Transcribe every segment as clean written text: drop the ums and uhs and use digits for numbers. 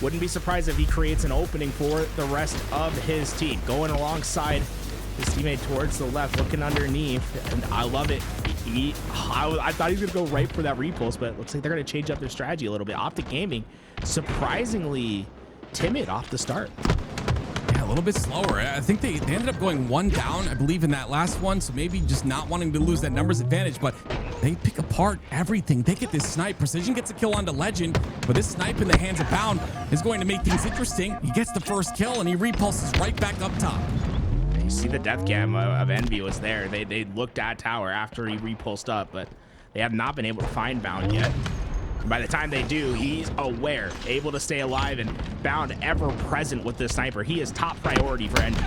Wouldn't be surprised if he creates an opening for the rest of his team. Going alongside his teammate towards the left, looking underneath, and I love it. I thought he was gonna go right for that repulse, but it looks like they're gonna change up their strategy a little bit. OpTic Gaming, surprisingly timid off the start. Yeah, a little bit slower. I think they ended up going one down, I believe, in that last one, so maybe just not wanting to lose that numbers advantage, but they pick apart everything. They get this snipe. Precision gets a kill onto Legend, but this snipe in the hands of Bound is going to make things interesting. He gets the first kill, and he repulses right back up top. You see the death cam of Envy was there. They looked at tower after he repulsed up, but they have not been able to find Bound yet. By the time they do, he's aware, able to stay alive, and Bound ever present with the sniper. He is top priority for Envy.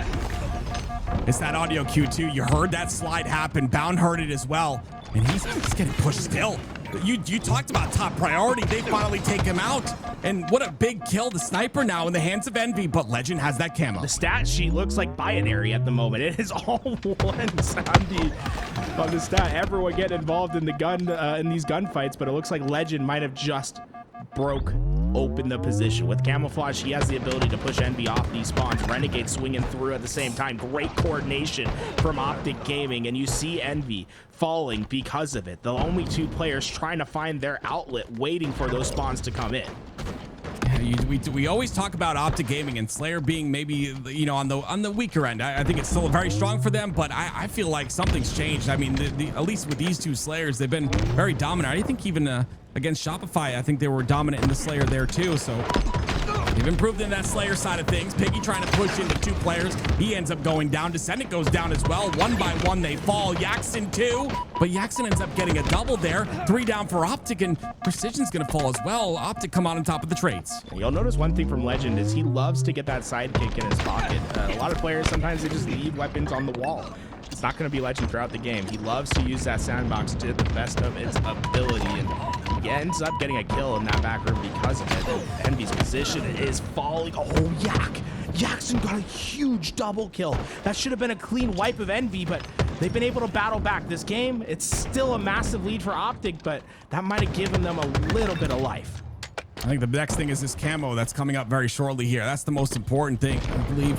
It's that audio cue too. You heard that slide happen. Bound heard it as well, and he's getting pushed still. You talked about top priority. They finally take him out, and what a big kill. The sniper now in the hands of Envy, but Legend has that camo. The stat sheet looks like binary at the moment. It is all ones on the stat. Everyone getting involved in the gun in these gunfights, but it looks like Legend might have just broke open the position. With camouflage, he has the ability to push Envy off these spawns. Renegade swinging through at the same time. Great coordination from OpTic Gaming, and you see Envy falling because of it. The only two players trying to find their outlet, waiting for those spawns to come in. We always talk about OpTic Gaming and Slayer being maybe, you know, on the weaker end. I think it's still very strong for them, but I feel like something's changed. I mean, at least with these two Slayers, they've been very dominant. I think even against Shopify, I think they were dominant in the Slayer there too. So they've improved in that Slayer side of things. Piggy trying to push into two players. He ends up going down. Descendant goes down as well. One by one they fall. Yaxon too, but Yaxon ends up getting a double there. 3 down for OpTic, and Precision's gonna fall as well. OpTic come on top of the trades. You'll notice one thing from Legend is he loves to get that sidekick in his pocket. A lot of players, sometimes they just leave weapons on the wall. It's not going to be Legend throughout the game. He loves to use that sandbox to the best of its ability, and he ends up getting a kill in that back room because of it. And Envy's position is falling. Oh, Yak! Yaxon got a huge double kill. That should have been a clean wipe of Envy, but they've been able to battle back this game. It's still a massive lead for OpTic, but that might have given them a little bit of life. I think the next thing is this camo that's coming up very shortly here. That's the most important thing. I believe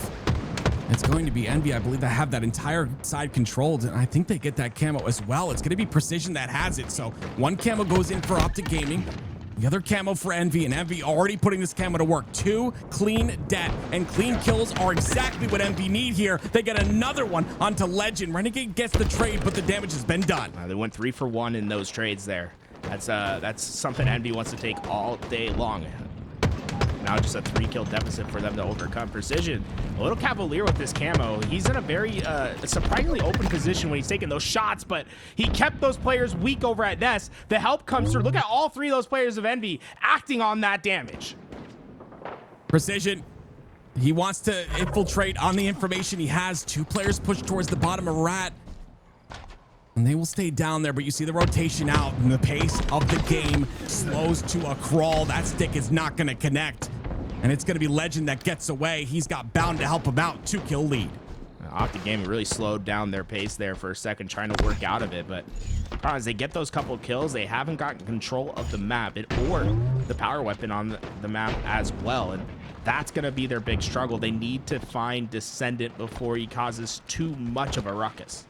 it's going to be Envy. I believe they have that entire side controlled, and I think they get that camo as well. It's going to be Precision that has it. So one camo goes in for OpTic Gaming, the other camo for Envy, and Envy already putting this camo to work. 2 clean dead, and clean kills are exactly what Envy need here. They get another one onto Legend. Renegade gets the trade, but the damage has been done. They went 3 for 1 in those trades there. That's something Envy wants to take all day long. Now just a 3-kill deficit for them to overcome. Precision, a little cavalier with this camo. He's in a very surprisingly open position when he's taking those shots, but he kept those players weak over at Nest. The help comes through. Look at all 3 of those players of Envy acting on that damage. Precision, he wants to infiltrate on the information he has. 2 players push towards the bottom of Rat, and they will stay down there, but you see the rotation out, and the pace of the game slows to a crawl. That stick is not going to connect, and it's going to be Legend that gets away. He's got Bound to help him out. 2-kill lead. OpTic Gaming really slowed down their pace there for a second, trying to work out of it, but as they get those couple kills, they haven't gotten control of the map or the power weapon on the map as well, and that's going to be their big struggle. They need to find Descendant before he causes too much of a ruckus.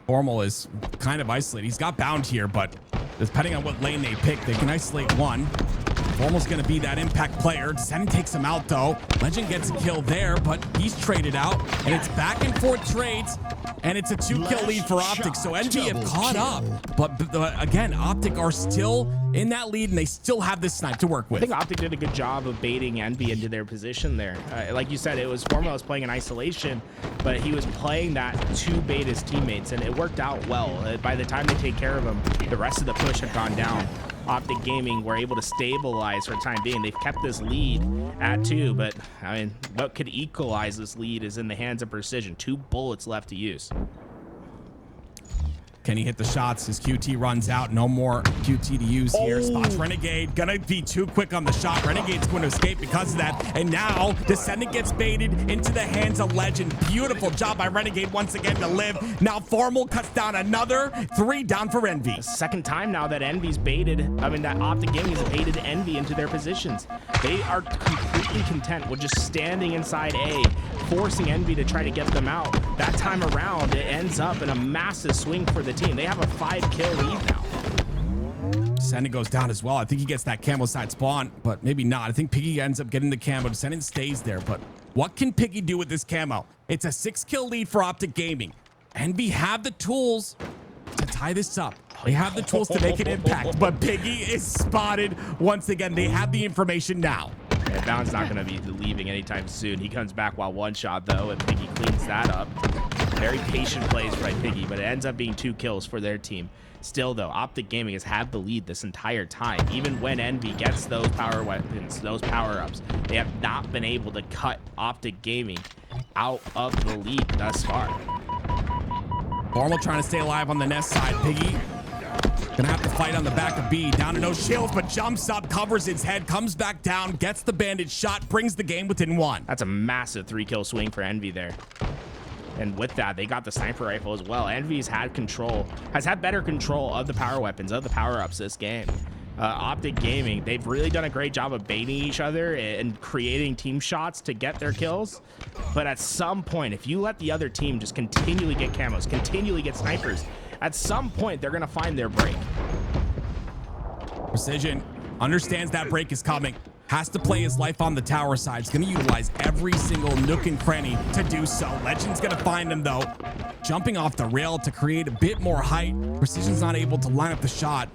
Formal is kind of isolated. He's got Bound here, but depending on what lane they pick, they can isolate one. Formal's going to be that impact player. Descendant takes him out, though. Legend gets a kill there, but he's traded out, and it's back and forth trades, and it's a 2-kill lead for OpTic. So Envy have caught up, but again, OpTic are still in that lead, and they still have this snipe to work with. I think OpTic did a good job of baiting Envy into their position there. Like you said, it was Formal was playing in isolation, but he was playing that to bait his teammates, and it worked out well. By the time they take care of him, the rest of the push had gone down. OpTic Gaming were able to stabilize for the time being. They've kept this lead at 2, but I mean, what could equalize this lead is in the hands of Precision. 2 bullets left to use. Can he hit the shots? His QT runs out. No more QT to use here. Spots Renegade. Gonna be too quick on the shot. Renegade's going to escape because of that. And now Descendant gets baited into the hands of Legend. Beautiful job by Renegade once again to live. Now Formal cuts down another 3 down for Envy. Second time now that Envy's baited. I mean, that OpTic Gaming has baited Envy into their positions. They are completely content with just standing inside A, forcing Envy to try to get them out. That time around, it ends up in a massive swing for the team. They have a 5-kill lead now. Descendant goes down as well. I think he gets that camo side spawn, but maybe not. I think Piggy ends up getting the camo. Descendant stays there, but what can Piggy do with this camo? It's a 6-kill lead for OpTic Gaming. Envy have the tools to tie this up. They have the tools to make an impact, but Piggy is spotted once again. They have the information now. Yeah, Bound's not going to be leaving anytime soon. He comes back while one shot, though, and Piggy cleans that up. Very patient plays by Piggy, but it ends up being 2 kills for their team. Still, though, OpTic Gaming has had the lead this entire time. Even when Envy gets those power weapons, those power-ups, they have not been able to cut OpTic Gaming out of the lead thus far. Formal trying to stay alive on the nest side. Piggy gonna have to fight on the back of B. Down to no shields, but jumps up, covers his head, comes back down, gets the bandage shot, brings the game within 1. That's a massive 3-kill swing for Envy there. And with that, they got the sniper rifle as well. Envy's had control, has had better control of the power weapons, of the power-ups this game. OpTic Gaming, they've really done a great job of baiting each other and creating team shots to get their kills. But at some point, if you let the other team just continually get camos, continually get snipers, at some point, they're going to find their break. Precision understands that break is coming. Has to play his life on the tower side. He's going to utilize every single nook and cranny to do so. Legend's going to find him, though. Jumping off the rail to create a bit more height. Precision's not able to line up the shot.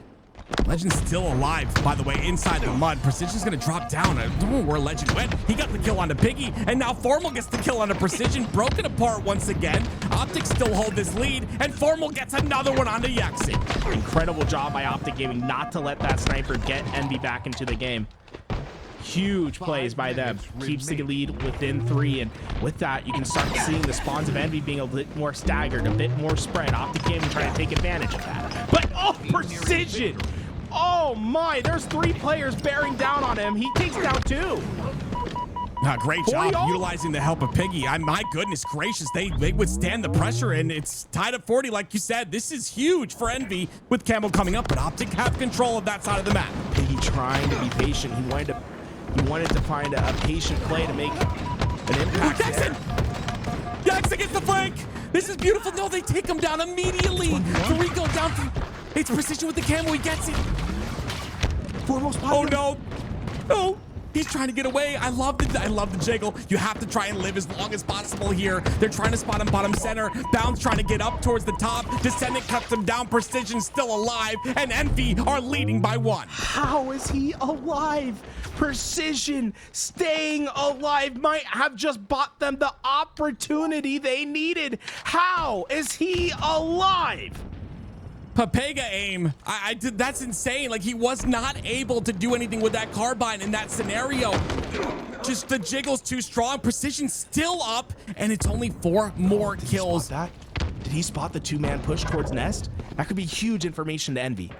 Legend's still alive, by the way, inside the mud. Precision's gonna drop down. I don't know where Legend went. He got the kill onto Piggy, and now Formal gets the kill onto Precision. Broken apart once again. OpTic still hold this lead, and Formal gets another one onto Yaxin. Incredible job by OpTic Gaming not to let that sniper get Envy back into the game. Huge plays by them. Keeps the lead within 3, and with that, you can start seeing the spawns of Envy being a bit more staggered, a bit more spread. OpTic Gaming trying to take advantage of that. But, oh, Precision! Oh my, there's 3 players bearing down on him. He takes down 2. Great job utilizing the help of Piggy. My goodness gracious, they withstand the pressure, and it's tied at 40 like you said. This is huge for Envy with Camo coming up, but OpTic have control of that side of the map. Piggy trying to be patient. He wanted to find a patient play to make an impact. Jackson! Jackson gets the flank! This is beautiful. No, they take him down immediately. 3 go down. It's Precision with the camo. He gets it. Oh no! No! He's trying to get away. I love the jiggle. You have to try and live as long as possible here. They're trying to spot him bottom center. Bounce trying to get up towards the top. Descendant cuts him down. Precision still alive, and Envy are leading by 1. How is he alive? Precision staying alive might have just bought them the opportunity they needed. How is he alive? Papega aim. That's insane. Like, he was not able to do anything with that carbine in that scenario. Just the jiggle's too strong. Precision still up, and it's only 4 more kills. Did he spot the 2-man push towards Nest? That could be huge information to Envy.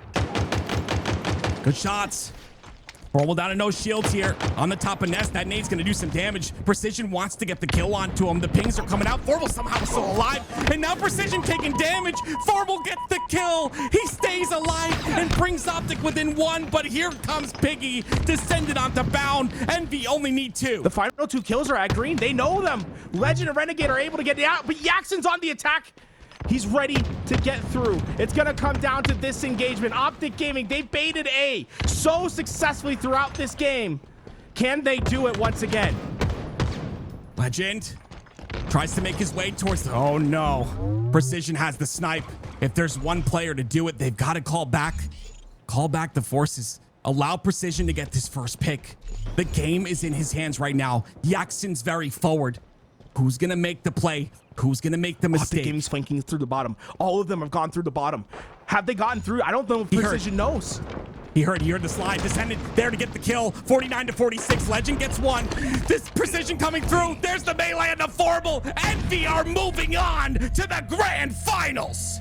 Good shots. Formal down to no shields here on the top of Nest. That nade's gonna do some damage. Precision wants to get the kill onto him. The pings are coming out. Formal somehow still alive, and now Precision taking damage. Formal gets the kill. He stays alive and brings OpTic within 1, but here comes Piggy. Descended onto Bound. Envy only need 2. The final 2 kills are at green. They know them. Legend and Renegade are able to get it out, but Yaxin's on the attack. He's ready to get through. It's gonna come down to this engagement. OpTic Gaming, they baited A so successfully throughout this game. Can they do it once again? Legend tries to make his way towards the... Oh no. Precision has the snipe. If there's one player to do it, they've got to call back the forces. Allow Precision to get this first pick. The game is in his hands right now. Yaxin's very forward. Who's gonna make the play? Who's gonna make the mistake? OpTic Gaming's flanking through the bottom. All of them have gone through the bottom. Have they gotten through? I don't know if Precision knows. He heard the slide. Descendant there to get the kill. 49 to 46. Legend gets 1. This Precision coming through. There's the melee and the Formal. Envy are moving on to the grand finals.